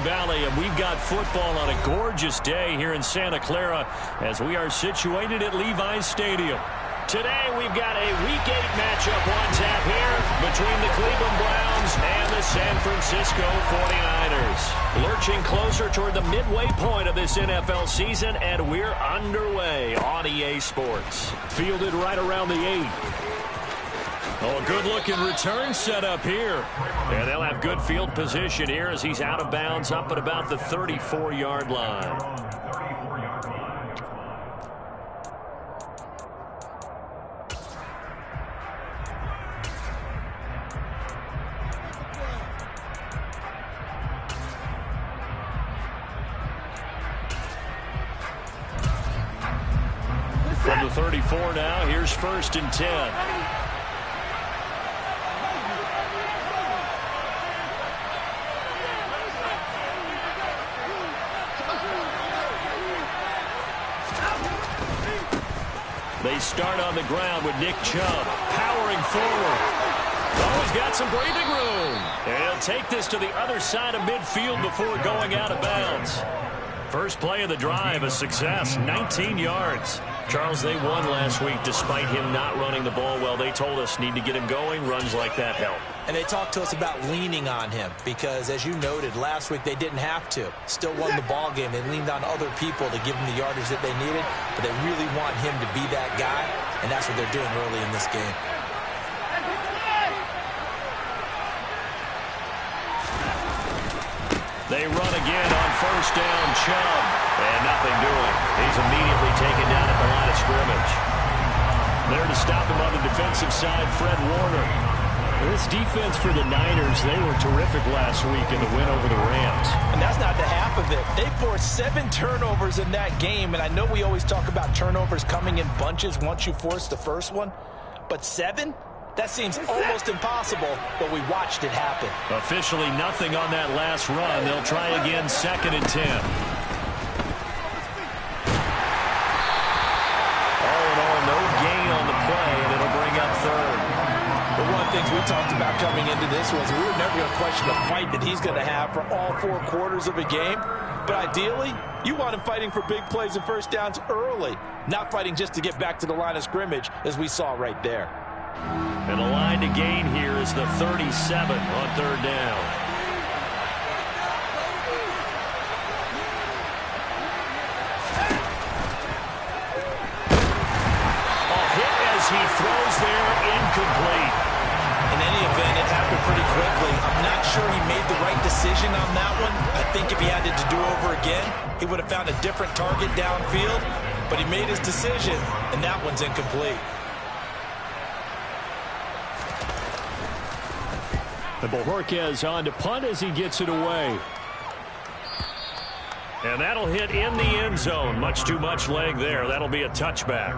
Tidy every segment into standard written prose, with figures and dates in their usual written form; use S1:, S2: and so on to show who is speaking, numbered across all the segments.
S1: Valley, and we've got football on a gorgeous day here in Santa Clara as we are situated at Levi's Stadium. Today we've got a Week 8 matchup on tap here between the Cleveland Browns and the San Francisco 49ers. Lurching closer toward the midway point of this NFL season, and we're underway on EA Sports. Fielded right around the 8. Oh, a good-looking return set up here. And they'll have good field position here as he's out of bounds up at about the 34-yard line. From the 34 now, here's 1st and 10. They start on the ground with Nick Chubb powering forward. Oh, he's got some breathing room. And he'll take this to the other side of midfield before going out of bounds. First play of the drive, a success, 19 yards. Charles, they won last week despite him not running the ball well. They told us need to get him going. Runs like that help.
S2: And they talked to us about leaning on him because, as you noted, last week they didn't have to. Still won the ball game. They leaned on other people to give him the yardage that they needed, but they really want him to be that guy, and that's what they're doing early in this game.
S1: They run again on 1st down, Chubb, and nothing doing. He's immediately taken down at the line of scrimmage. There to stop him on the defensive side, Fred Warner. This defense for the Niners, they were terrific last week in the win over the Rams.
S2: And that's not the half of it. They forced 7 turnovers in that game, and I know we always talk about turnovers coming in bunches once you force the first one, but 7? That seems almost impossible, but we watched it happen.
S1: Officially nothing on that last run. They'll try again, 2nd and 10. All in all, no gain on the play, and it'll bring up 3rd.
S2: But one of the things we talked about coming into this was we were never going to question the fight that he's going to have for all 4 quarters of a game. But ideally, you want him fighting for big plays and first downs early, not fighting just to get back to the line of scrimmage, as we saw right there.
S1: And the line to gain here is the 37 on 3rd down. A hit as he throws there, incomplete.
S2: In any event, it happened pretty quickly. I'm not sure he made the right decision on that one. I think if he had it to do over again, he would have found a different target downfield. But he made his decision, and that one's incomplete.
S1: And Bojorquez on to punt as he gets it away. And that'll hit in the end zone. Much too much leg there. That'll be a touchback.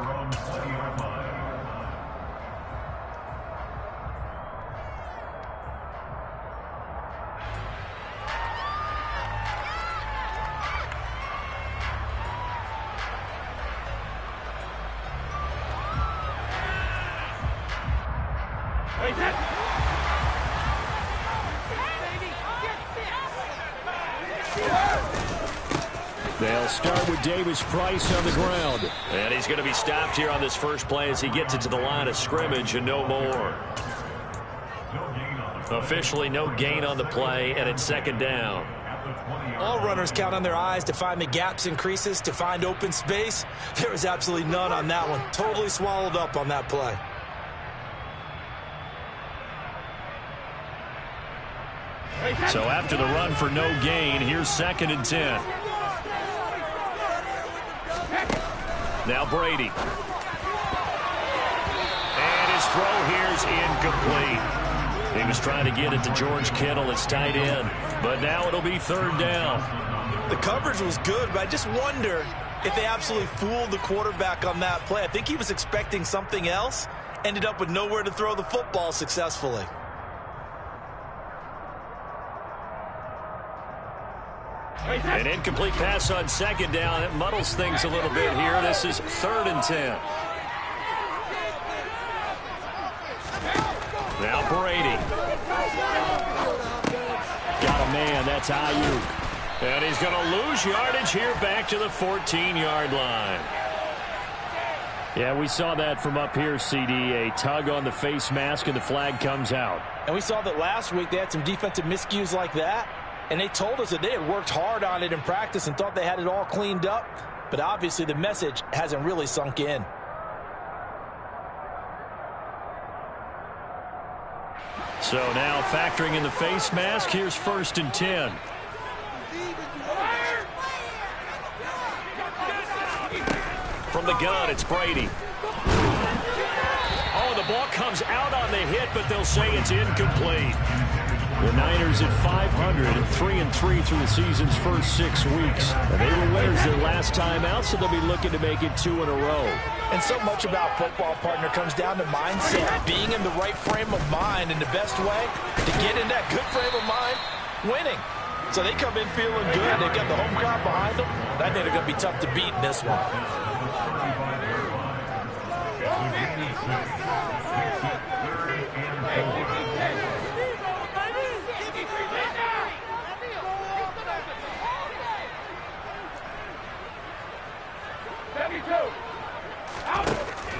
S1: They'll start with Davis Price on the ground. And he's going to be stopped here on this first play as he gets it to the line of scrimmage and no more. Officially no gain on the play, and it's 2nd down.
S2: All runners count on their eyes to find the gaps and creases, to find open space. There was absolutely none on that one. Totally swallowed up on that play.
S1: So after the run for no gain, here's 2nd and 10. Now Brady. And his throw here's incomplete. He was trying to get it to George Kittle, its tight end. But now it'll be 3rd down.
S2: The coverage was good, but I just wonder if they absolutely fooled the quarterback on that play. I think he was expecting something else. Ended up with nowhere to throw the football successfully.
S1: An incomplete pass on 2nd down. It muddles things a little bit here. This is 3rd and 10. Now Brady. Got a man. That's Ayuk. And he's going to lose yardage here back to the 14-yard line. Yeah, we saw that from up here, CD. A tug on the face mask, and the flag comes out.
S2: And we saw that last week they had some defensive miscues like that. And they told us that they had worked hard on it in practice and thought they had it all cleaned up. But obviously the message hasn't really sunk in.
S1: So now factoring in the face mask, here's 1st and 10. From the gun, it's Brady. Oh, the ball comes out on the hit, but they'll say it's incomplete. The Niners at 500 and 3-3 through the season's first 6 weeks. And they were winners their last time out, so they'll be looking to make it 2 in a row.
S2: And so much about football, partner, comes down to mindset. Being in the right frame of mind, and the best way to get in that good frame of mind, winning. So they come in feeling good. They've got the home crowd behind them. I think they're going to be tough to beat in this one.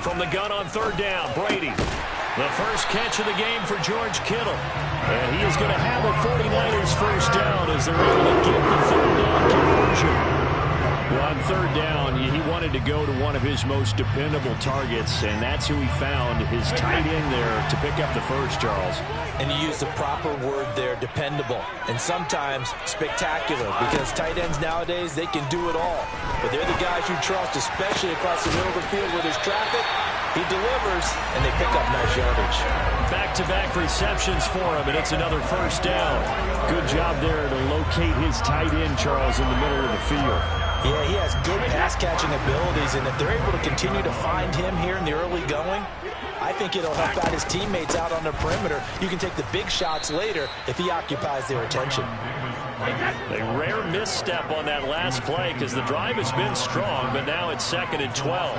S1: From the gun on 3rd down, Brady. The first catch of the game for George Kittle. And he is going to have a 49ers first down as they're able to get the 3rd down conversion. Well, on 3rd down, he wanted to go to one of his most dependable targets, and that's who he found, his tight end there, to pick up the first, Charles.
S2: And you use the proper word there, dependable, and sometimes spectacular, because tight ends nowadays, they can do it all. But they're the guys you trust, especially across the middle of the field where there's traffic. He delivers, and they pick up nice yardage.
S1: Back-to-back receptions for him, and it's another first down. Good job there to locate his tight end, Charles, in the middle of the field.
S2: Yeah, he has good pass-catching abilities, and if they're able to continue to find him here in the early going, I think it'll help out his teammates out on the perimeter. You can take the big shots later if he occupies their attention.
S1: A rare misstep on that last play because the drive has been strong, but now it's 2nd and 12.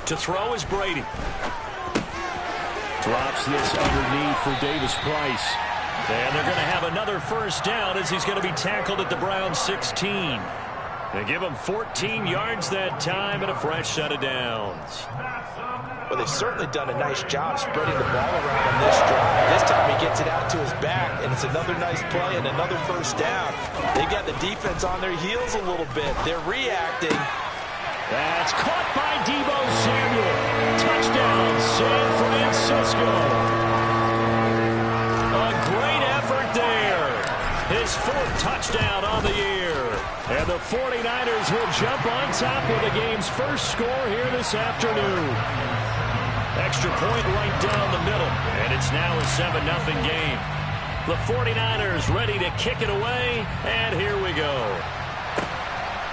S1: To throw is Brady. Drops this underneath for Davis Price. And they're going to have another first down as he's going to be tackled at the Browns 16. They give him 14 yards that time and a fresh set of downs.
S2: Well, they've certainly done a nice job spreading the ball around on this drive. This time he gets it out to his back, and it's another nice play and another first down. They got the defense on their heels a little bit. They're reacting.
S1: That's caught by Deebo Samuel. Touchdown, San Francisco. A great effort there. His 4th touchdown on the year. And the 49ers will jump on top with the game's first score here this afternoon. Extra point right down the middle. And it's now a 7-0 game. The 49ers ready to kick it away. And here we go.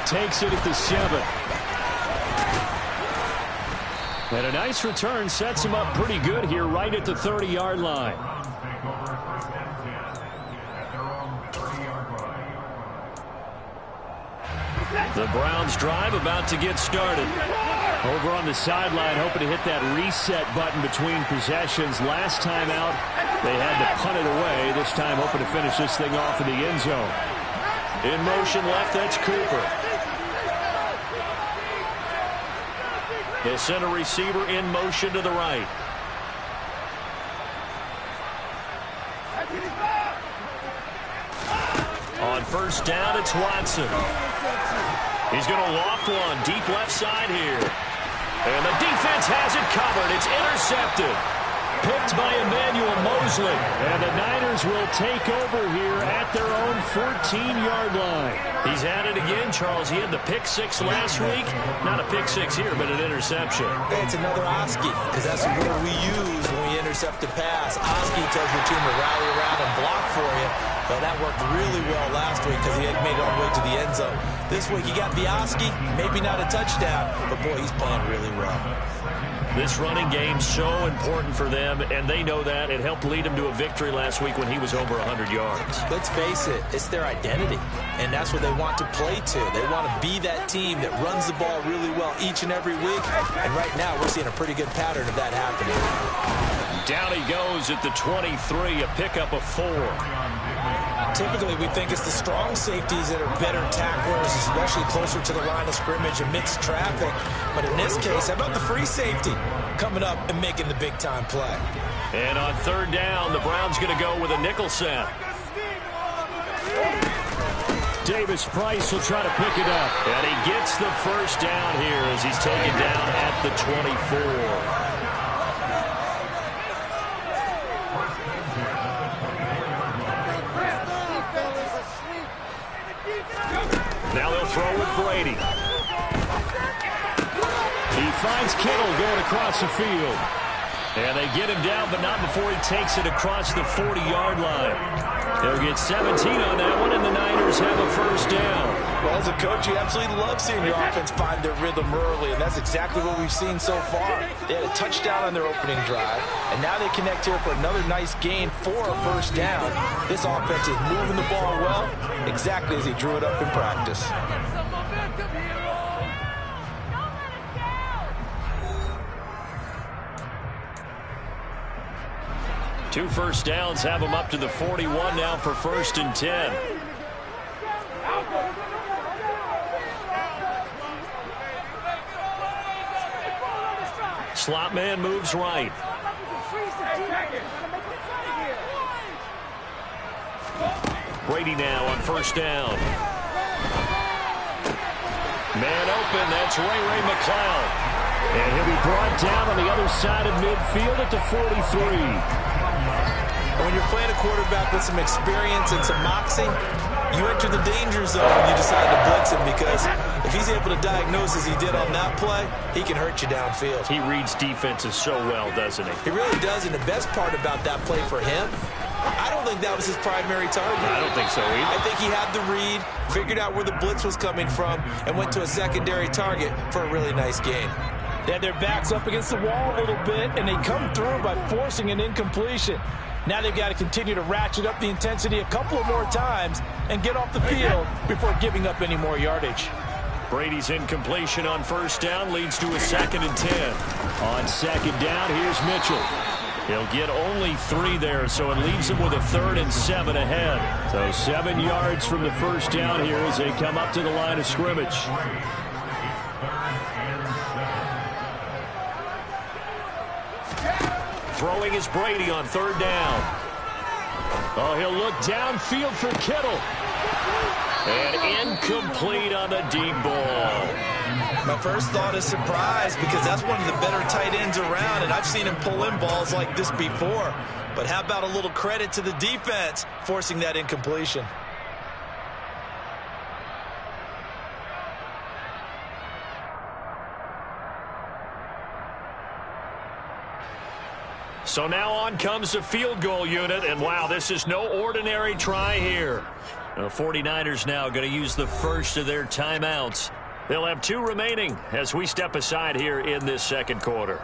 S1: Takes it at the 7. And a nice return sets him up pretty good here right at the 30-yard line. The Browns drive about to get started. Over on the sideline, hoping to hit that reset button between possessions. Last time out, they had to punt it away. This time, hoping to finish this thing off in the end zone. In motion left, that's Cooper. The center receiver in motion to the right. On first down, it's Watson. He's going to loft one deep left side here. And the defense has it covered. It's intercepted. Picked by Emmanuel Mosley. And the Niners will take over here at their own 14-yard line. He's at it again, Charles. He had the pick 6 last week. Not a pick 6 here, but an interception.
S2: It's another Oski, because that's the word we use when we intercept a pass. Oski tells your team to rally around and block for you. Well, that worked really well last week because he had made it all the way to the end zone. This week he got the Oski, maybe not a touchdown, but boy, he's playing really well.
S1: This running game's so important for them, and they know that. It helped lead them to a victory last week when he was over 100 yards.
S2: Let's face it, it's their identity, and that's what they want to play to. They want to be that team that runs the ball really well each and every week, and right now we're seeing a pretty good pattern of that happening.
S1: Down he goes at the 23, a pickup of 4.
S3: Typically, we think it's the strong safeties that are better tacklers, especially closer to the line of scrimmage amidst traffic. But in this case, how about the free safety coming up and making the big-time play?
S1: And on 3rd down, the Browns going to go with a nickel set. Davis Price will try to pick it up. And he gets the first down here as he's taken down at the 24. Now they'll throw with Brady. He finds Kittle going across the field. And they get him down, but not before he takes it across the 40-yard line. They'll get 17 on that one, and the Niners have a first down.
S2: Well, as a coach, you absolutely love seeing your offense find their rhythm early, and that's exactly what we've seen so far. They had a touchdown on their opening drive, and now they connect here for another nice gain for a first down. This offense is moving the ball well, exactly as he drew it up in practice.
S1: 2 first downs have them up to the 41 now for 1st and 10. Slot man moves right. Brady now on 1st down. Man open, that's Ray McCloud. And he'll be brought down on the other side of midfield at the 43.
S3: When you're playing a quarterback with some experience and some moxie, you enter the danger zone when you decide to blitz him, because if he's able to diagnose as he did on that play, he can hurt you downfield.
S1: He reads defenses so well, doesn't he?
S3: He really does, and the best part about that play for him, I don't think that was his primary target.
S1: I don't think so either.
S3: I think he had the read, figured out where the blitz was coming from, and went to a secondary target for a really nice gain.
S2: They had their backs up against the wall a little bit, and they come through by forcing an incompletion. Now they've got to continue to ratchet up the intensity a couple of more times and get off the field before giving up any more yardage.
S1: Brady's incompletion on 1st down leads to a 2nd and 10. On 2nd down, here's Mitchell. He'll get only 3 there, so it leaves him with a 3rd and 7 ahead. So 7 yards from the first down here as they come up to the line of scrimmage. Throwing is Brady on 3rd down. Oh, he'll look downfield for Kittle. And incomplete on the deep ball.
S3: My first thought is surprise, because that's one of the better tight ends around, and I've seen him pull in balls like this before. But how about a little credit to the defense forcing that incompletion?
S1: So now on comes the field goal unit, and wow, this is no ordinary try here. The 49ers now going to use the first of their timeouts. They'll have 2 remaining as we step aside here in this 2nd quarter.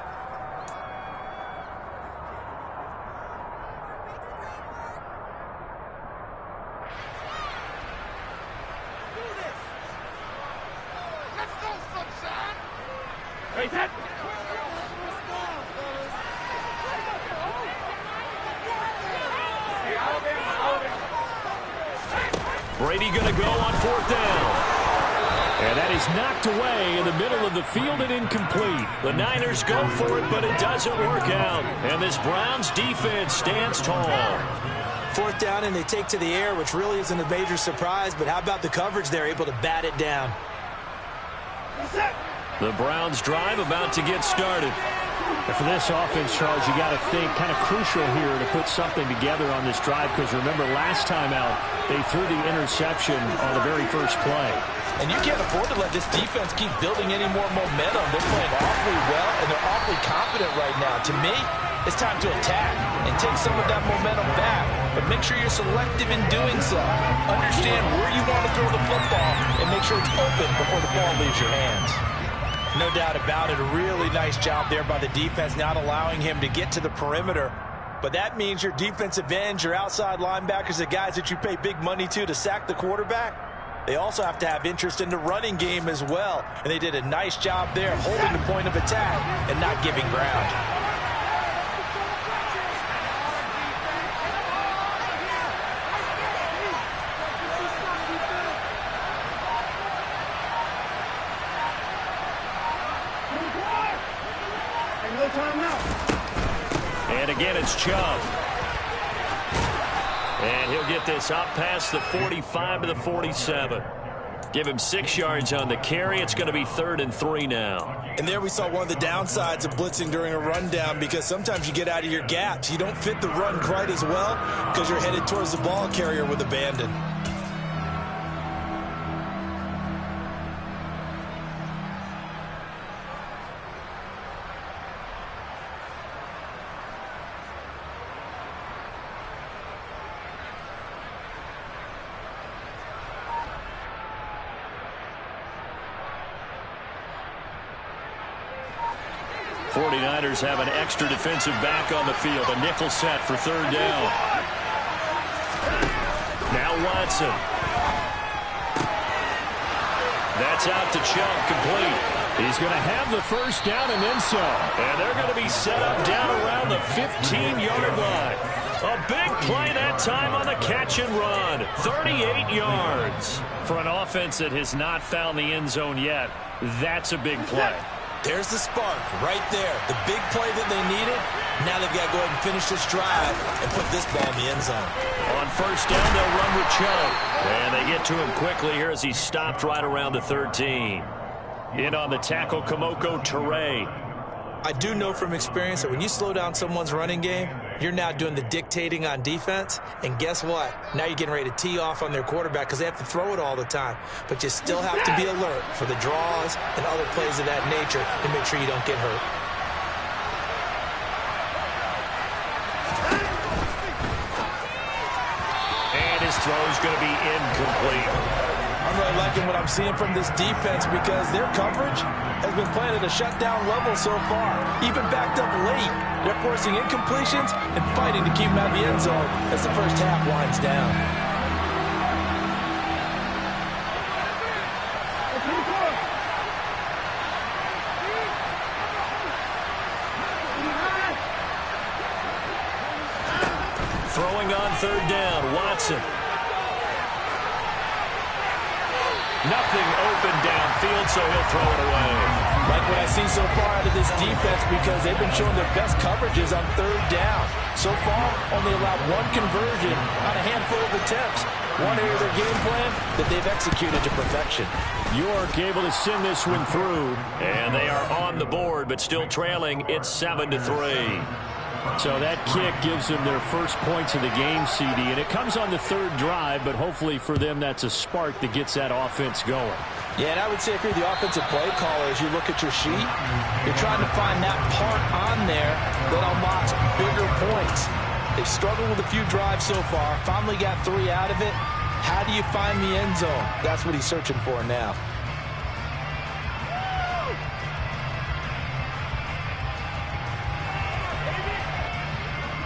S1: Brady going to go on 4th down. And that is knocked away in the middle of the field and incomplete. The Niners go for it, but it doesn't work out. And this Browns defense stands tall.
S3: 4th down, and they take to the air, which really isn't a major surprise. But how about the coverage there, able to bat it down?
S1: The Browns drive about to get started.
S4: And for this offense, Charles, you got to think kind of crucial here to put something together on this drive, because remember last time out they threw the interception on the very first play.
S2: And you can't afford to let this defense keep building any more momentum. They're playing awfully well, and they're awfully confident right now. To me, it's time to attack and take some of that momentum back. But make sure you're selective in doing so. Understand where you want to throw the football and make sure it's open before the ball leaves your hands.
S3: No doubt about it. A really nice job there by the defense, not allowing him to get to the perimeter. But that means your defensive ends, your outside linebackers, the guys that you pay big money to sack the quarterback, they also have to have interest in the running game as well. And they did a nice job there holding the point of attack and not giving ground.
S1: again, it's Chubb. And he'll get this up past the 45 to the 47. Give him 6 yards on the carry. It's going to be 3rd and 3 now.
S3: And there we saw one of the downsides of blitzing during a rundown, because sometimes you get out of your gaps. You don't fit the run quite as well because you're headed towards the ball carrier with abandon.
S1: Have an extra defensive back on the field. A nickel set for 3rd down. Now Watson. That's out to Chubb, complete. He's going to have the 1st down and then some. And they're going to be set up down around the 15-yard line. A big play that time on the catch and run. 38 yards. For an offense that has not found the end zone yet, that's a big play.
S3: There's the spark right there. The big play that they needed. Now they've got to go ahead and finish this drive and put this ball in the end zone.
S1: On 1st down, they'll run with Chubb. And they get to him quickly here as he stopped right around the 13. In on the tackle, Kamoko Toure.
S3: I do know from experience that when you slow down someone's running game, you're now doing the dictating on defense. And guess what? Now you're getting ready to tee off on their quarterback because they have to throw it all the time. But you still have to be alert for the draws and other plays of that nature to make sure you don't get hurt.
S1: And his throw is going to be incomplete.
S3: I'm really liking what I'm seeing from this defense because their coverage has been playing at a shutdown level so far. Even backed up late, they're forcing incompletions and fighting to keep them out of the end zone as the first half winds down.
S1: Throwing on 3rd down, Watson. Nothing open downfield, so he'll throw it away.
S3: Like what I see so far out of this defense because they've been showing their best coverages on 3rd down. So far, only allowed 1 conversion on a handful of attempts. One area of their game plan that they've executed to perfection.
S1: York able to send this one through. And they are on the board, but still trailing. It's 7-3.
S4: So that kick gives them their first points of the game, CD, and it comes on the 3rd drive, but hopefully for them that's a spark that gets that offense going.
S3: Yeah, and I would say if you're the offensive play caller, as you look at your sheet, you're trying to find that part on there that unlocks bigger points. They've struggled with a few drives so far, finally got 3 out of it. How do you find the end zone? That's what he's searching for now.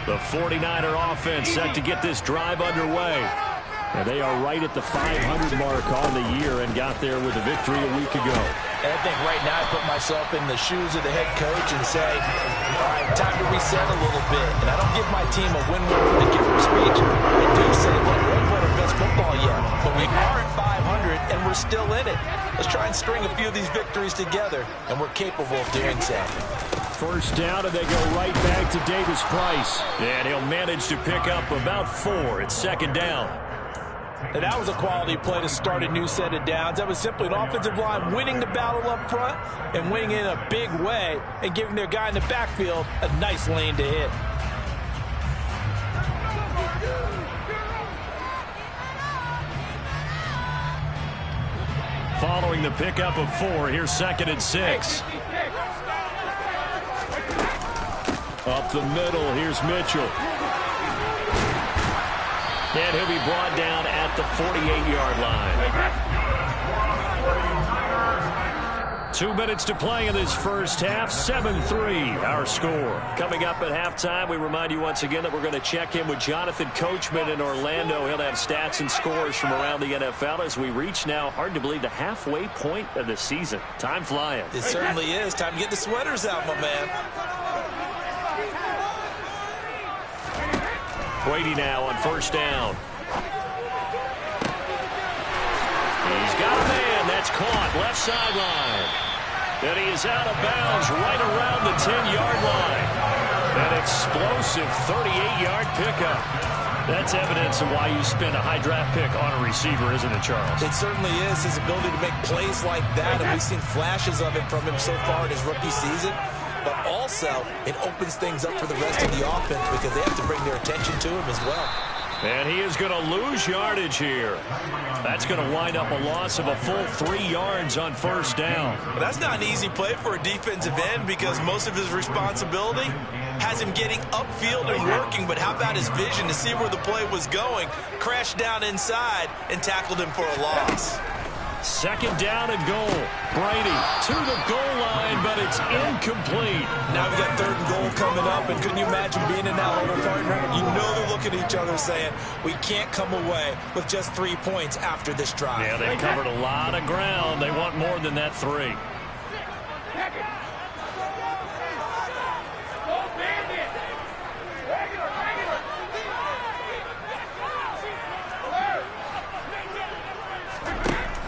S1: The 49er offense set to get this drive underway.
S4: And they are right at the 500 mark on the year and got there with a victory a week ago.
S3: And I think right now I put myself in the shoes of the head coach and say, all right, time to reset a little bit. And I don't give my team a win-win for the giver speech. I do say, look, we haven't played our best football yet, but we are at 500 and we're still in it. Let's try and string a few of these victories together, and we're capable of doing so.
S4: 1st down, and they go right back to Davis Price.
S1: And he'll manage to pick up about 4. It's 2nd down.
S3: And that was a quality play to start a new set of downs. That was simply an offensive line winning the battle up front and winning in a big way and giving their guy in the backfield a nice lane to hit.
S1: Following the pickup of 4, here's 2nd and 6.
S4: Up the middle, here's Mitchell.
S1: And he'll be brought down at the 48-yard line. 2 minutes to play in this first half. 7-3, our score. Coming up at halftime, we remind you once again that we're going to check in with Jonathan Coachman in Orlando. He'll have stats and scores from around the NFL as we reach now, hard to believe, the halfway point of the season. Time flying.
S3: It certainly is. Time to get the sweaters out, my man.
S1: Brady now on 1st down. He's got a man. That's caught. Left sideline. And he is out of bounds right around the 10-yard line. And if explosive 38-yard pickup. That's evidence of why you spend a high draft pick on a receiver, isn't it, Charles?
S3: It certainly is. His ability to make plays like that, and we've seen flashes of it from him so far in his rookie season. But also, it opens things up for the rest of the offense because they have to bring their attention to him as well.
S1: And he is going to lose yardage here. That's going to wind up a loss of a full 3 yards on first down.
S3: But that's not an easy play for a defensive end because most of his responsibility has him getting upfield and working. But how about his vision to see where the play was going, crashed down inside, and tackled him for a loss.
S1: Second down and goal. Brady to the goal line, but it's incomplete.
S3: Now we got third and goal coming up, and couldn't you imagine being in that hole, partner? You know they're looking at each other saying, we can't come away with just 3 points after this drive.
S1: Yeah, they covered a lot of ground. They want more than that 3.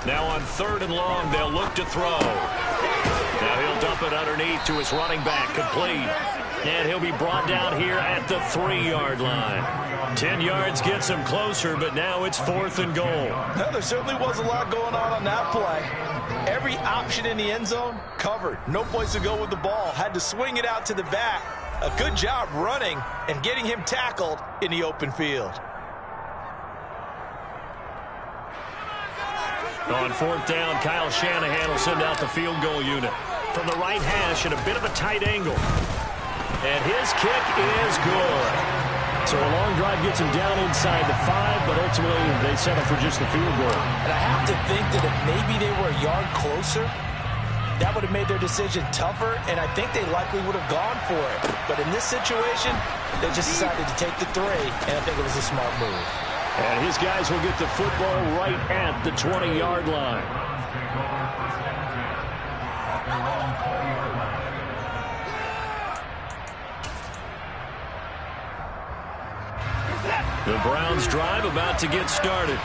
S1: Now on third and long, they'll look to throw. Now he'll dump it underneath to his running back, complete. And he'll be brought down here at the 3-yard line. 10 yards gets him closer, but now it's 4th and goal.
S3: Well, there certainly was a lot going on that play. Every option in the end zone covered. No place to go with the ball. Had to swing it out to the back. A good job running and getting him tackled in the open field.
S1: On 4th down, Kyle Shanahan will send out the field goal unit. From the right hash at a bit of a tight angle. And his kick is good.
S4: So a long drive gets him down inside the 5, but ultimately they settle for just the field goal.
S3: And I have to think that if maybe they were a yard closer, that would have made their decision tougher, and I think they likely would have gone for it. But in this situation, they just decided to take the 3, and I think it was a smart move.
S4: And his guys will get the football right at the 20-yard line.
S1: The Browns drive about to get started.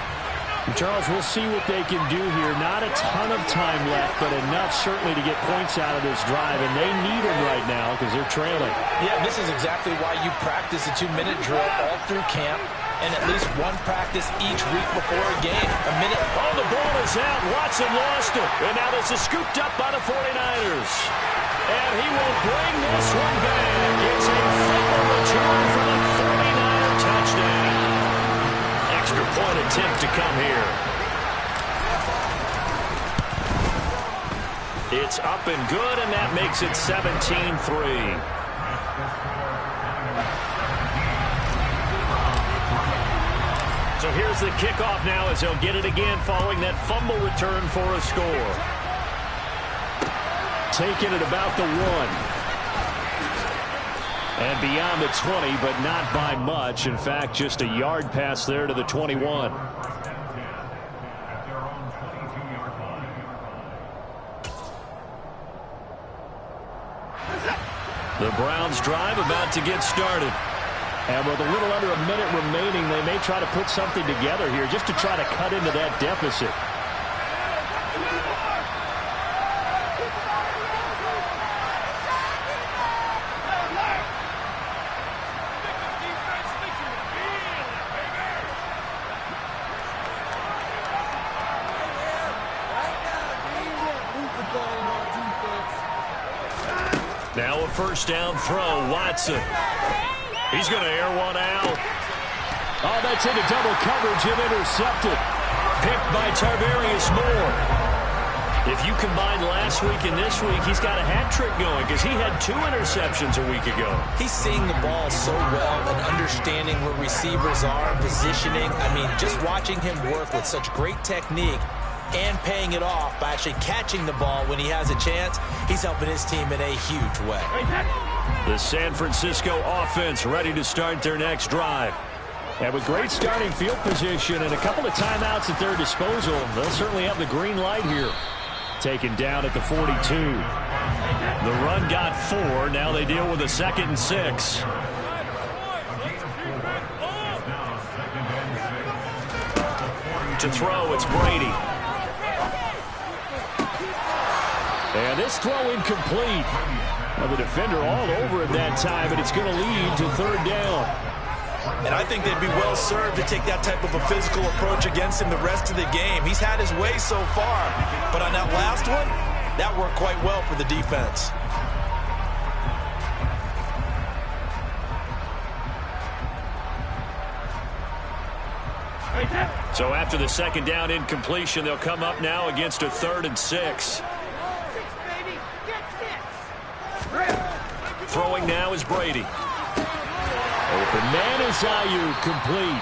S4: Charles, we'll see what they can do here. Not a ton of time left, but enough certainly to get points out of this drive, and they need them right now because they're trailing.
S3: Yeah, this is exactly why you practice a 2-minute drill all through camp, and at least one practice each week before a game. A minute.
S1: Oh, the ball is out. Watson lost it. And now this is scooped up by the 49ers. And he will bring this one back. It's a fumble return for the 49er touchdown. Extra point attempt to come here. It's up and good, and that makes it 17-3. So here's the kickoff now as they'll get it again following that fumble return for a score.
S4: Taking it about the 1. And beyond the 20, but not by much. In fact, just a yard pass there to the 21.
S1: The Browns drive about to get started.
S4: And with a little under a minute remaining, they may try to put something together here just to try to cut into that deficit.
S1: Now a first down throw, Watson. He's going to air one out.
S4: Oh, that's into double coverage and intercepted.
S1: Picked by Tarvarius Moore. If you combine last week and this week, he's got a hat trick going because he had 2 interceptions a week ago.
S3: He's seeing the ball so well and understanding where receivers are, positioning. I mean, just watching him work with such great technique and paying it off by actually catching the ball when he has a chance, he's helping his team in a huge way.
S1: The San Francisco offense ready to start their next drive.
S4: And with great starting field position and a couple of timeouts at their disposal, they'll certainly have the green light here. Taken down at the 42.
S1: The run got 4. Now they deal with a 2nd and 6. To throw, it's Brady.
S4: And this throw incomplete. Well, the defender all over him that time, and it's going to lead to third down.
S3: And I think they'd be well served to take that type of a physical approach against him the rest of the game. He's had his way so far, but on that last one, that worked quite well for the defense.
S1: So after the second down incompletion, they'll come up now against a 3rd and 6. Throwing now is Brady.
S4: Open man is Ayuk, complete.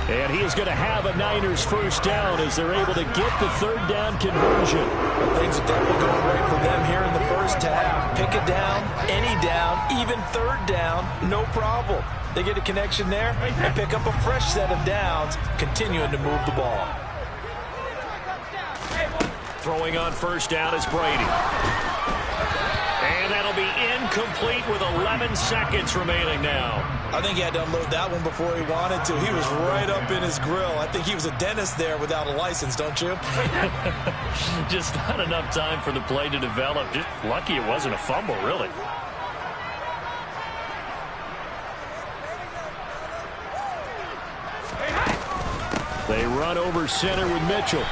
S4: And he is going to have a Niners first down as they're able to get the third down conversion.
S3: Things are definitely going right for them here in the first half. Pick a down, any down, even third down, no problem. They get a connection there and pick up a fresh set of downs, continuing to move the ball.
S1: Throwing on first down is Brady. And that'll be incomplete with 11 seconds remaining now.
S3: I think he had to unload that one before he wanted to. He was right up in his grill. I think he was a dentist there without a license, don't you?
S1: Just not enough time for the play to develop. Just lucky it wasn't a fumble, really.
S4: They run over center with Mitchell.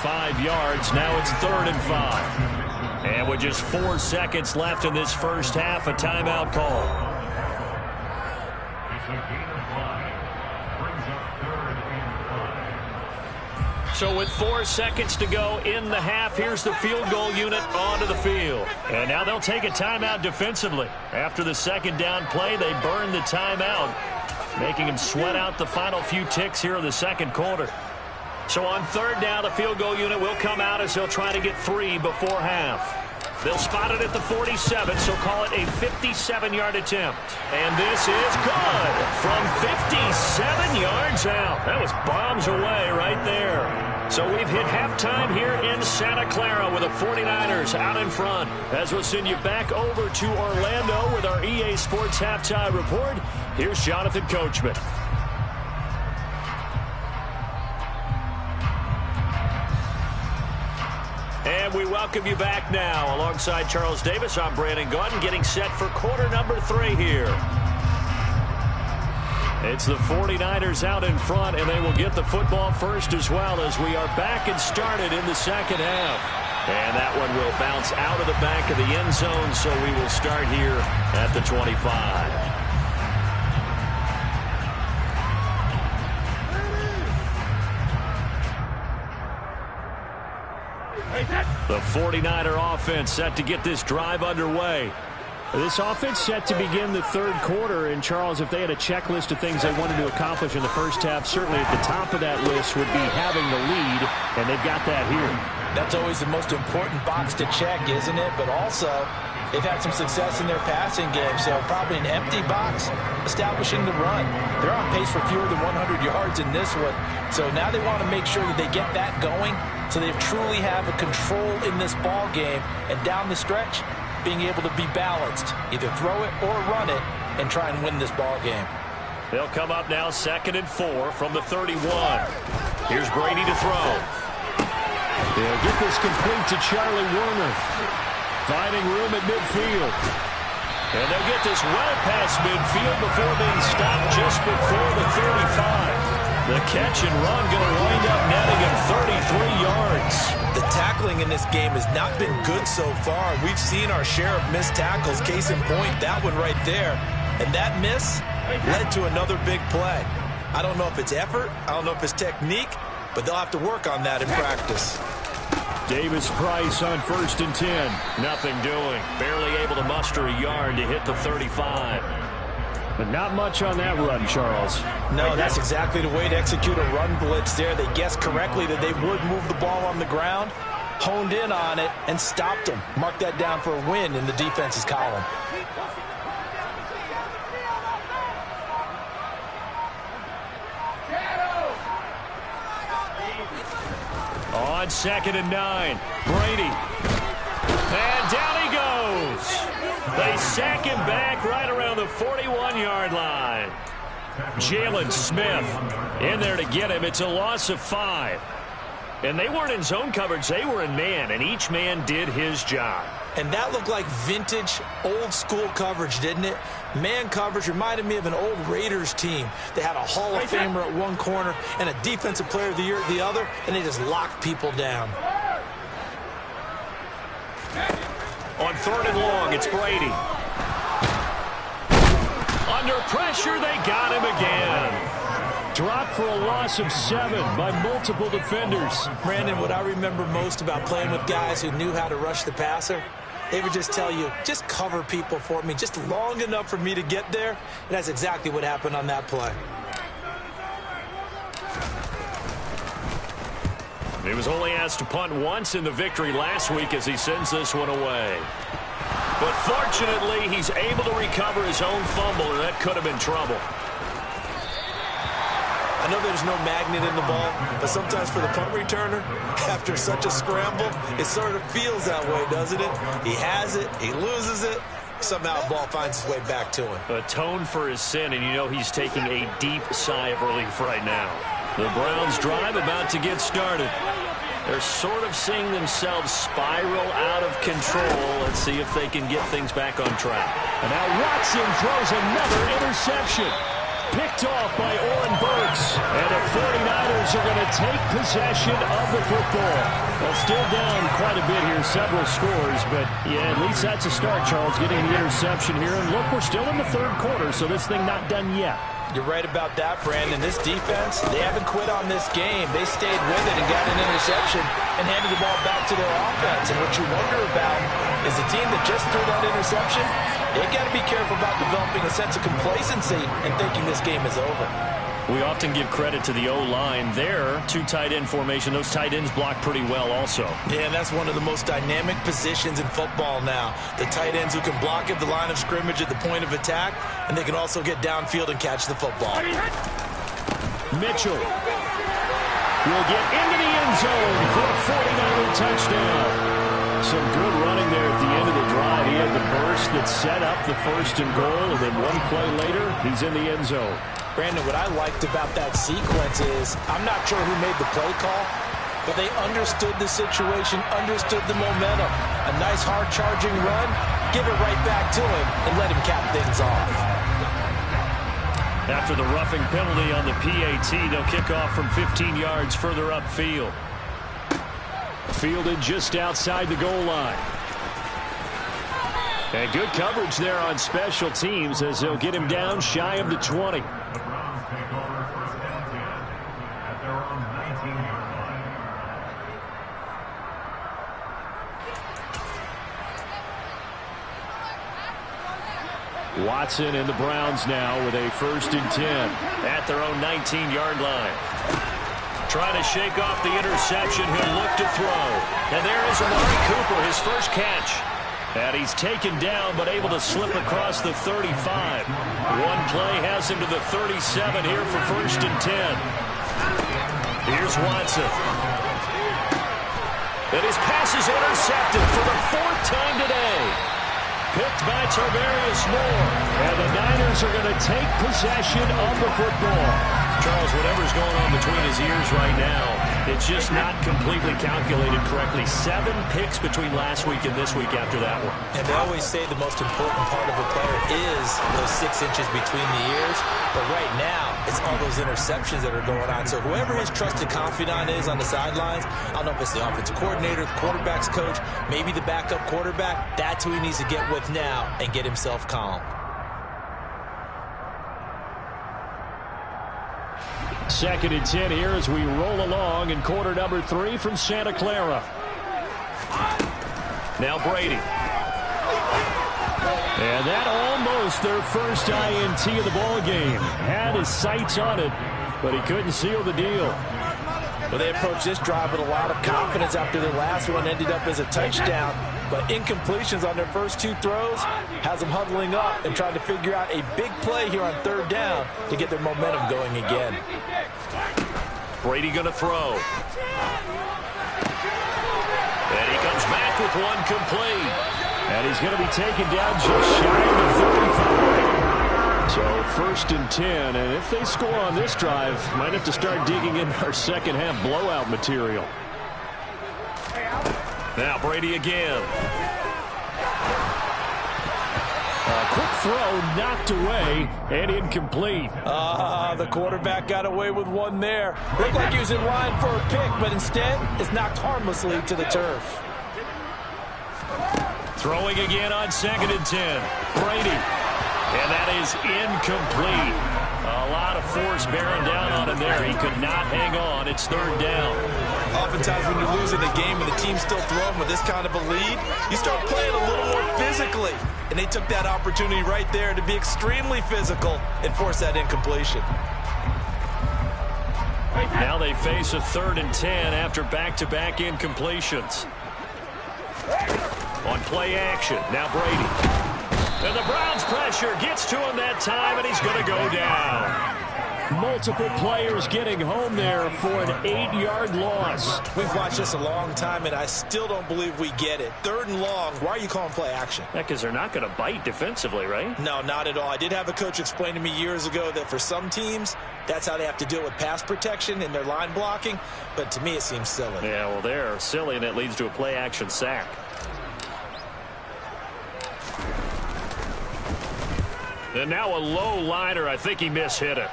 S1: 5 yards. Now it's 3rd and 5. And with just 4 seconds left in this first half, a timeout call. So with 4 seconds to go in the half, here's the field goal unit onto the field. And now they'll take a timeout defensively. After the second down play, they burn the timeout, making them sweat out the final few ticks here in the second quarter. So on third down, the field goal unit will come out as they'll try to get 3 before half. They'll spot it at the 47, so call it a 57-yard attempt. And this is good from 57 yards out. That was bombs away right there. So we've hit halftime here in Santa Clara with the 49ers out in front. As we'll send you back over to Orlando with our EA Sports Halftime Report, here's Jonathan Coachman. And we welcome you back now. Alongside Charles Davis, I'm Brandon Gaudin, getting set for quarter number 3 here. It's the 49ers out in front, and they will get the football first as well as we are back and started in the second half. And that one will bounce out of the back of the end zone, so we will start here at the 25. The 49er offense set to get this drive underway.
S4: This offense set to begin the third quarter, and Charles, if they had a checklist of things they wanted to accomplish in the first half, certainly at the top of that list would be having the lead, and they've got that here.
S3: That's always the most important box to check, isn't it? But also, they've had some success in their passing game, so probably an empty box establishing the run. They're on pace for fewer than 100 yards in this one, so now they want to make sure that they get that going so they truly have a control in this ball game, and down the stretch, being able to be balanced, either throw it or run it, and try and win this ball game.
S1: They'll come up now 2nd and 4 from the 31. Here's Brady to throw.
S4: They'll get this complete to Charlie Warner. Finding room at midfield.
S1: And they'll get this well past midfield before being stopped just before the 35. The catch and run going to wind up netting him 33 yards.
S3: The tackling in this game has not been good so far. We've seen our share of missed tackles. Case in point, that one right there. And that miss led to another big play. I don't know if it's effort. I don't know if it's technique. But they'll have to work on that in practice.
S4: Davis Price on 1st and 10.
S1: Nothing doing. Barely able to muster a yard to hit the 35.
S4: But not much on that run, Charles.
S3: No, that's exactly the way to execute a run blitz there. They guessed correctly that they would move the ball on the ground, honed in on it, and stopped them. Mark that down for a win in the defense's column.
S1: On 2nd and 9, Brady. And down he goes. They sack him back right around the 41-yard line. Jalen Smith in there to get him. It's a loss of 5. And they weren't in zone coverage. They were in man, and each man did his job.
S3: And that looked like vintage, old-school coverage, didn't it? Man coverage reminded me of an old Raiders team. They had a Hall of Famer at one corner and a Defensive Player of the Year at the other, and they just locked people down.
S1: On 3rd and long, it's Brady. Under pressure, they got him again.
S4: Dropped for a loss of 7 by multiple defenders.
S3: Brandon, what I remember most about playing with guys who knew how to rush the passer, they would just tell you, just cover people for me, just long enough for me to get there. And that's exactly what happened on that play.
S1: He was only asked to punt once in the victory last week as he sends this one away. But fortunately, he's able to recover his own fumble, and that could have been trouble.
S3: I know there's no magnet in the ball, but sometimes for the punt returner, after such a scramble, it sort of feels that way, doesn't it? He has it, he loses it, somehow the ball finds its way back to him.
S1: Atone for his sin, and you know he's taking a deep sigh of relief right now. The Browns drive about to get started. They're sort of seeing themselves spiral out of control. Let's see if they can get things back on track.
S4: And now Watson throws another interception. Picked off by Oren Burks. And the 49ers are going to take possession of the football. Well, still down quite a bit here, several scores. But, yeah, at least that's a start, Charles, getting the interception here. And look, we're still in the 3rd quarter, so this thing not done yet.
S3: You're right about that, Brandon. This defense, they haven't quit on this game. They stayed with it and got an interception and handed the ball back to their offense. And what you wonder about is the team that just threw that interception, they got to be careful about developing a sense of complacency and thinking this game is over.
S1: We often give credit to the O-line there. 2 tight end formation. Those tight ends block pretty well also.
S3: Yeah, and that's one of the most dynamic positions in football now. The tight ends who can block at the line of scrimmage at the point of attack, and they can also get downfield and catch the football.
S4: Mitchell will get into the end zone for a 49er touchdown. Some good running there at the end of the drive. He had the burst that set up the 1st and goal, and then one play later, he's in the end zone.
S3: Brandon, what I liked about that sequence is I'm not sure who made the play call, but they understood the situation, understood the momentum. A nice hard-charging run, give it right back to him, and let him cap things off.
S1: After the roughing penalty on the PAT, they'll kick off from 15 yards further upfield.
S4: Fielded just outside the goal line. And good coverage there on special teams as they'll get him down shy of the 20. Watson and the Browns now with a 1st and 10.
S1: At their own 19-yard line. Trying to shake off the interception. He'll look to throw. And there is Amari Cooper, his first catch. And he's taken down but able to slip across the 35. One play has him to the 37 here for 1st and 10. Here's Watson. And his pass is intercepted for the 4th time today. Picked by Tarvarius Moore.
S4: And the Niners are going to take possession of the football.
S1: Charles, whatever's going on between his ears right now, it's just not completely calculated correctly. 7 picks between last week and this week after that one.
S3: And they always say the most important part of a player is those 6 inches between the ears. But right now, it's all those interceptions that are going on. So whoever his trusted confidant is on the sidelines, I don't know if it's the offensive coordinator, the quarterback's coach, maybe the backup quarterback, that's who he needs to get with now and get himself calm.
S4: 2nd and 10 here as we roll along in quarter number 3 from Santa Clara.
S1: Now Brady.
S4: And that almost their first INT of the ball game. Had his sights on it, but he couldn't seal the deal.
S3: Well, they approached this drive with a lot of confidence after their last one ended up as a touchdown. But incompletions on their first 2 throws has them huddling up and trying to figure out a big play here on 3rd down to get their momentum going again.
S1: Brady going to throw. And he comes back with one complete.
S4: And he's going to be taken down just shy of the 35. So 1st and 10. And if they score on this drive, might have to start digging in our second half blowout material.
S1: Now Brady again.
S4: Quick throw knocked away and incomplete.
S3: The quarterback got away with one there. Looked like he was in line for a pick, but instead is knocked harmlessly to the turf.
S1: Throwing again on 2nd and 10. Brady. And that is incomplete. A lot of force bearing down on him there. He could not hang on. It's 3rd down.
S2: Oftentimes when you're losing a game and the team's still throwing with this kind of a lead, you start playing a little more physically. And they took that opportunity right there to be extremely physical and force that incompletion.
S1: Now they face a 3rd and 10 after back-to-back incompletions. On play action, now Brady. And the Browns pressure gets to him that time, and he's going to go down.
S4: Multiple players getting home there for an 8-yard loss.
S3: We've watched this a long time, and I still don't believe we get it. 3rd and long, why are you calling play action?
S1: Because they're not going to bite defensively, right?
S3: No, not at all. I did have a coach explain to me years ago that for some teams, that's how they have to deal with pass protection and their line blocking. But to me, it seems silly.
S1: Yeah, well, they're silly, and it leads to a play action sack. And now a low liner. I think he mishit it.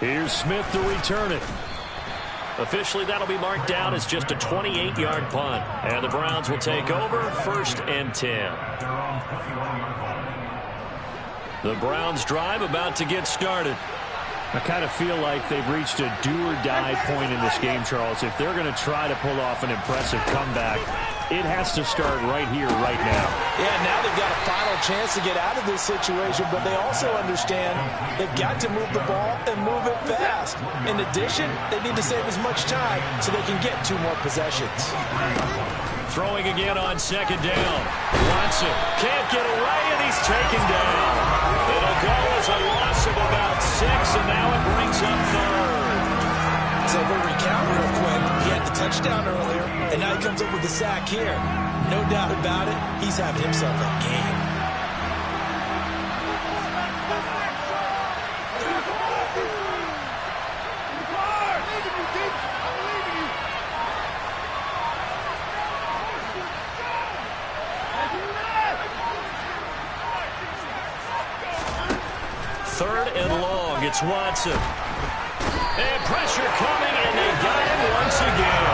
S4: Here's Smith to return it.
S1: Officially, that'll be marked down as just a 28-yard punt. And the Browns will take over 1st and 10. The Browns drive about to get started.
S4: I kind of feel like they've reached a do-or-die point in this game, Charles. If they're going to try to pull off an impressive comeback, it has to start right here, right now.
S3: Yeah, now they've got a final chance to get out of this situation, but they also understand they've got to move the ball and move it fast. In addition, they need to save as much time so they can get 2 more possessions.
S1: Throwing again on 2nd down. Watson can't get away, and he's taken down. It'll go as a loss of about 6, and now it brings up 3rd.
S3: So if we recount real quick, he had the touchdown earlier, and now he comes up with the sack here. No doubt about it, he's having himself a game.
S1: Third and long, it's Watson. And pressure coming, and they got him once again.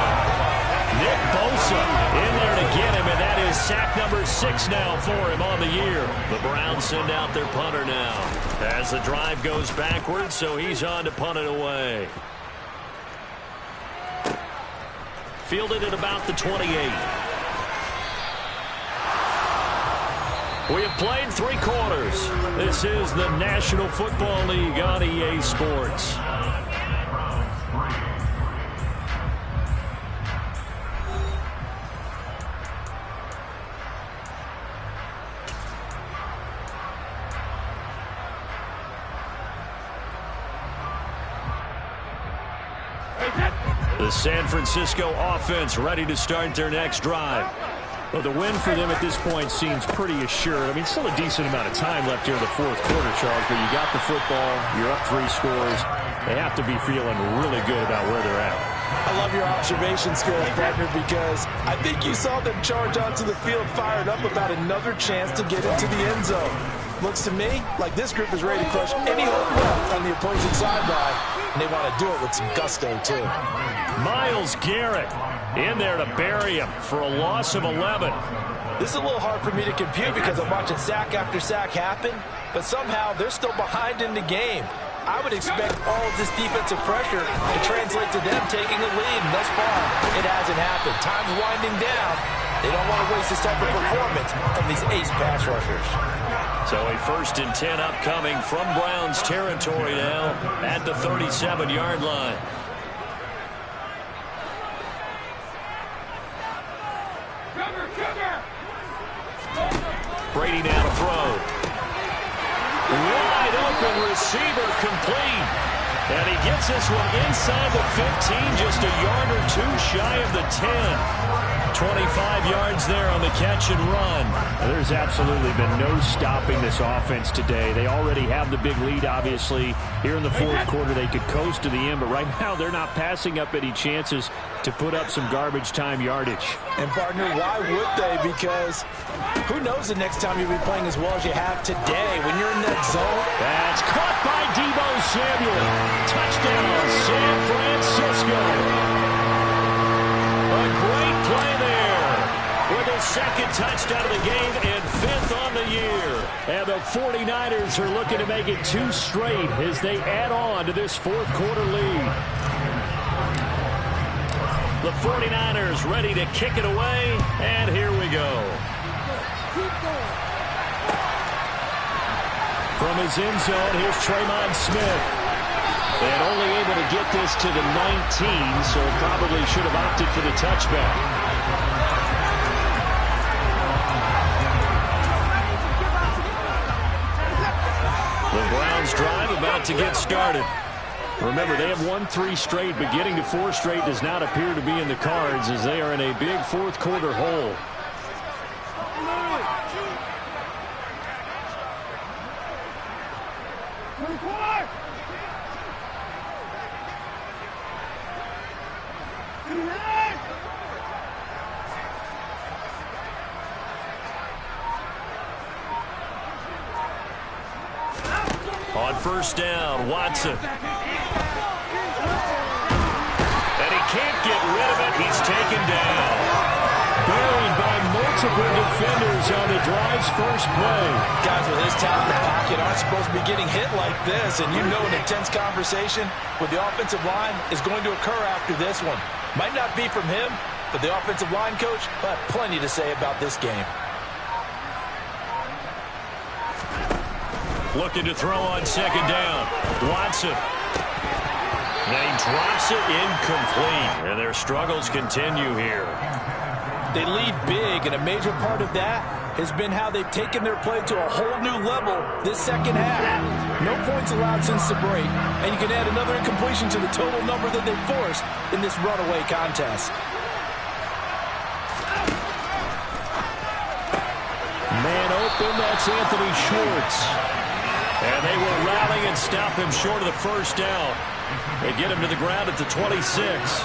S1: Nick Bosa in there to get him, and that is sack number 6 now for him on the year. The Browns send out their punter now as the drive goes backwards, so he's on to punt it away. Fielded at about the 28. We have played 3 quarters. This is the National Football League on EA Sports. The San Francisco offense ready to start their next drive.
S4: Well, the win for them at this point seems pretty assured. I mean, still a decent amount of time left here in the 4th quarter, Charles, but you got the football, you're up 3 scores. They have to be feeling really good about where they're at.
S3: I love your observation skills, partner, because I think you saw them charge onto the field fired up about another chance to get into the end zone. Looks to me like this group is ready to crush any hope left on the opposing sideline, and they want to do it with some gusto, too.
S1: Myles Garrett in there to bury him for a loss of 11.
S3: This is a little hard for me to compute because I'm watching sack after sack happen, but somehow they're still behind in the game. I would expect all of this defensive pressure to translate to them taking a lead, and thus far, it hasn't happened. Time's winding down. They don't want to waste this type of performance from these ace pass rushers.
S1: So a 1st and 10 upcoming from Browns territory now at the 37-yard line. Brady now to throw. Wide open receiver complete. And he gets this one inside the 15, just a yard or 2 shy of the 10. 25 yards there on the catch and run.
S4: There's absolutely been no stopping this offense today. They already have the big lead, obviously. Here in the fourth quarter, they could coast to the end, but right now they're not passing up any chances to put up some garbage time yardage.
S3: And, partner, why would they? Because who knows the next time you'll be playing as well as you have today when you're in that zone.
S4: That's caught by Deebo Samuel. Touchdown, San Francisco.
S1: A great play there with his second touchdown of the game and 5th on the year.
S4: And the 49ers are looking to make it 2 straight as they add on to this fourth quarter lead.
S1: The 49ers ready to kick it away, and here we go.
S4: From his end zone, here's Tremon Smith. And only able to get this to the 19, so probably should have opted for the touchback.
S1: The Browns drive about to get started.
S4: Remember, they have won 3 straight, but getting to 4 straight does not appear to be in the cards as they are in a big fourth quarter hole.
S1: On first down, Watson. And he can't get rid of it. He's taken down.
S4: Buried by multiple defenders on the drive's first play.
S3: Guys with his talent in the pocket aren't supposed to be getting hit like this, and you know an intense conversation with the offensive line is going to occur after this one. Might not be from him, but the offensive line coach will have plenty to say about this game.
S1: Looking to throw on second down. Watson. And he drops it incomplete. And their struggles continue here.
S3: They lead big, and a major part of that has been how they've taken their play to a whole new level this second half. No points allowed since the break, and you can add another incompletion to the total number that they forced in this runaway contest.
S4: Man open, that's Anthony Schwartz.
S1: And they will rally and stop him short of the first down. They get him to the ground at the 26.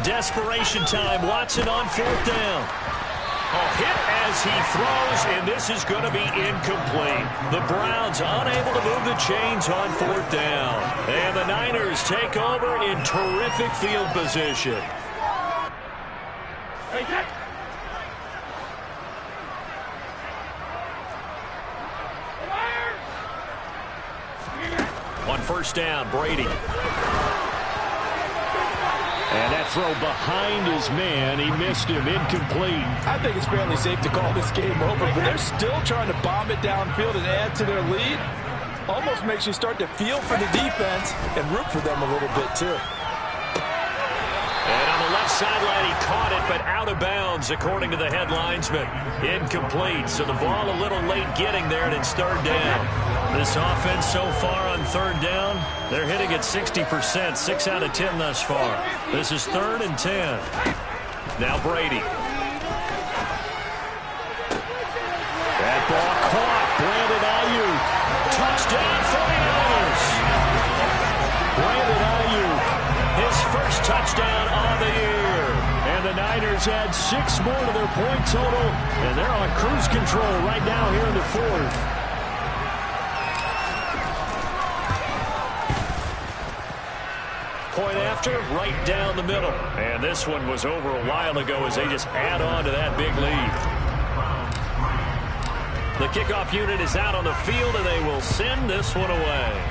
S1: Desperation time. Watson on fourth down. A hit as he throws, and this is going to be incomplete. The Browns unable to move the chains on fourth down. And the Niners take over in terrific field position. On first down, Brady.
S4: And that throw behind his man, he missed him, incomplete.
S3: I think it's fairly safe to call this game over, but they're still trying to bomb it downfield and add to their lead. Almost makes you start to feel for the defense and root for them a little bit, too.
S1: And on the left sideline, he caught it, but out of bounds, according to the head linesman. Incomplete, so the ball a little late getting there, and it's third down. This offense so far on third down, they're hitting at 60%, 6 out of 10 thus far. This is 3rd and 10. Now Brady.
S4: That ball caught. Brandon Ayuk.
S1: Touchdown 49ers.
S4: Brandon Ayuk.
S1: His first touchdown on the year.
S4: And the Niners add 6 more to their point total, and they're on cruise control right now here in the fourth.
S1: Point after, right down the middle. And this one was over a while ago as they just add on to that big lead. The kickoff unit is out on the field, and they will send this one away.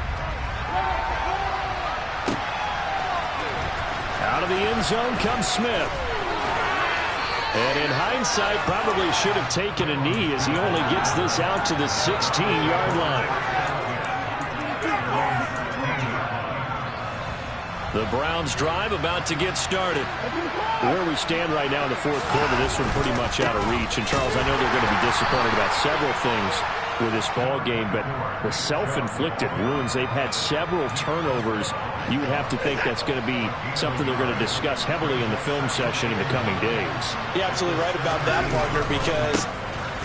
S4: Out of the end zone comes Smith. And in hindsight, probably should have taken a knee as he only gets this out to the 16-yard line.
S1: The Browns drive about to get started.
S4: Where we stand right now in the fourth quarter, this one pretty much out of reach. And, Charles, I know they're going to be disappointed about several things. with this ball game, but the self-inflicted wounds, they've had several turnovers. You would have to think that's going to be something they're going to discuss heavily in the film session in the coming days.
S3: You're absolutely right about that, partner, because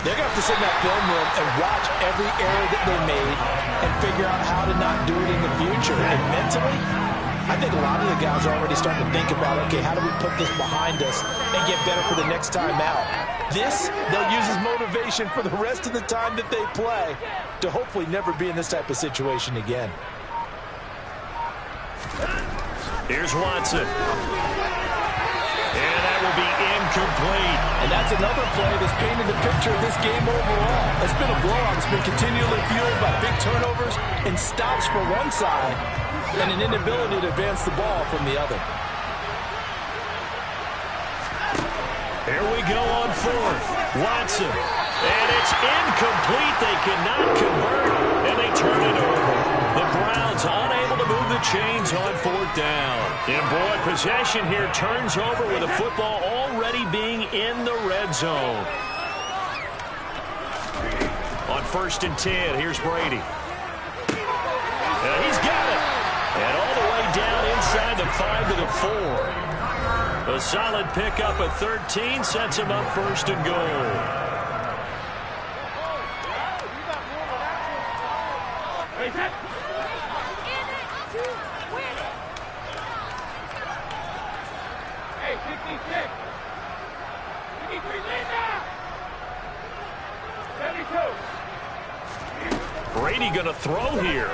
S3: they're going to have to sit in that film room and watch every error that they made and figure out how to not do it in the future. And mentally, I think a lot of the guys are already starting to think about, okay, how do we put this behind us and get better for the next time out? This, they'll use as motivation for the rest of the time that they play to hopefully never be in this type of situation again.
S1: Here's Watson. And that will be incomplete.
S3: And that's another play that's painted the picture of this game overall. It's been a blowout. It's been continually fueled by big turnovers and stops for one side and an inability to advance the ball from the other.
S1: Here we go on fourth. Watson. And it's incomplete. They cannot convert, and they turn it over. The Browns unable to move the chains on fourth down. And boy, possession here turns over with the football already being in the red zone. On 1st and 10, here's Brady. He's got it. And all the way down inside the 5 to the 4. A solid pickup at 13 sets him up 1st and goal. Brady going to throw here.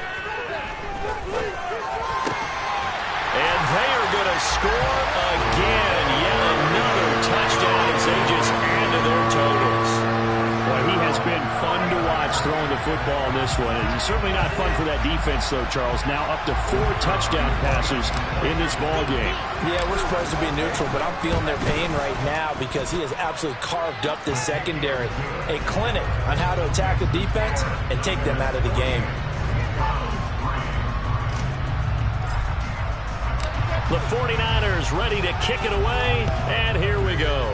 S1: And they are going to score again. Yet another touchdown as they just add to their totals.
S4: Boy, he has been fun to watch throwing the football in this one. And it's certainly not fun for that defense, though, Charles. Now up to 4 touchdown passes in this ball game.
S3: Yeah, we're supposed to be neutral, but I'm feeling their pain right now because he has absolutely carved up the secondary. A clinic on how to attack the defense and take them out of the game.
S1: The 49ers ready to kick it away, and here we go.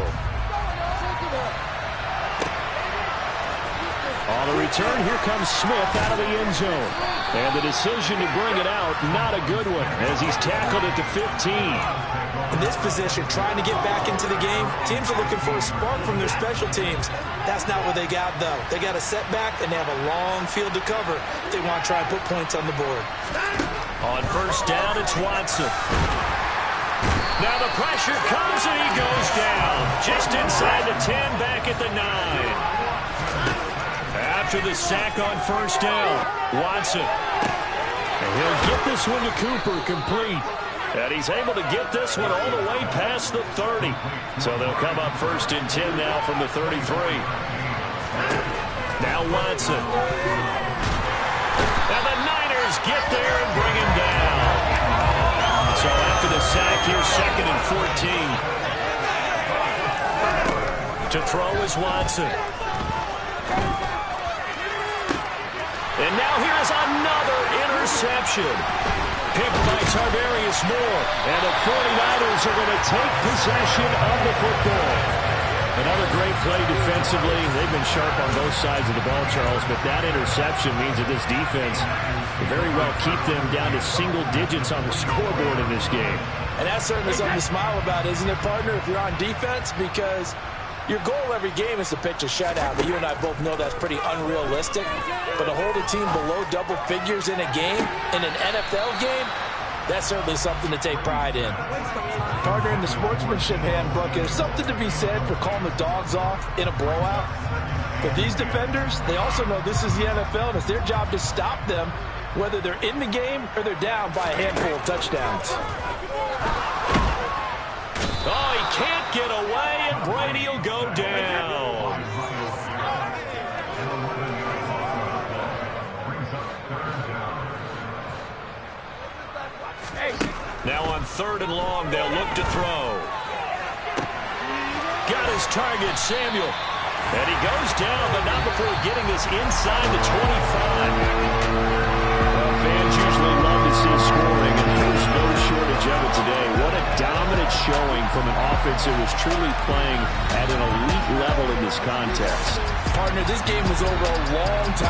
S4: On the return, here comes Smith out of the end zone. And the decision to bring it out, not a good one, as he's tackled at the 15.
S3: In this position, trying to get back into the game, teams are looking for a spark from their special teams. That's not what they got, though. They got a setback, and they have a long field to cover if they want to try and put points on the board.
S1: On 1st down, it's Watson. Now the pressure comes, and he goes down. Just inside the 10, back at the 9. After the sack on 1st down, Watson. And he'll get this one to Cooper, complete. And he's able to get this one all the way past the 30. So they'll come up 1st and 10 now from the 33. Now Watson. And the Niners get there and bring him down. So after the sack, here's 2nd and 14. To throw is Watson. And now here is another interception. Picked by Tarvarius Moore. And the 49ers are going to take possession of the football. Another great play defensively. They've been sharp on both sides of the ball, Charles, but that interception means that this defense will very well keep them down to single digits on the scoreboard in this game.
S3: And that's certainly something to smile about, isn't it, partner, if you're on defense? Because your goal every game is to pitch a shutout, but you and I both know that's pretty unrealistic. But to hold a team below double figures in a game, in an NFL game, that's certainly something to take pride in. Partner, in the sportsmanship handbook, there's something to be said for calling the dogs off in a blowout. But these defenders, they also know this is the NFL, and it's their job to stop them, whether they're in the game or they're down by a handful of touchdowns.
S1: Oh, he can't get away, and Brady will go down. Now on 3rd and long, they'll look to throw. Got his target, Samuel. And he goes down, but not before getting this inside the 25. Well, fans usually love to see scoring, and there's no shortage of it today. What a dominant showing from an offense that was truly playing at an elite level in this contest.
S3: Partner, this game was over a long time.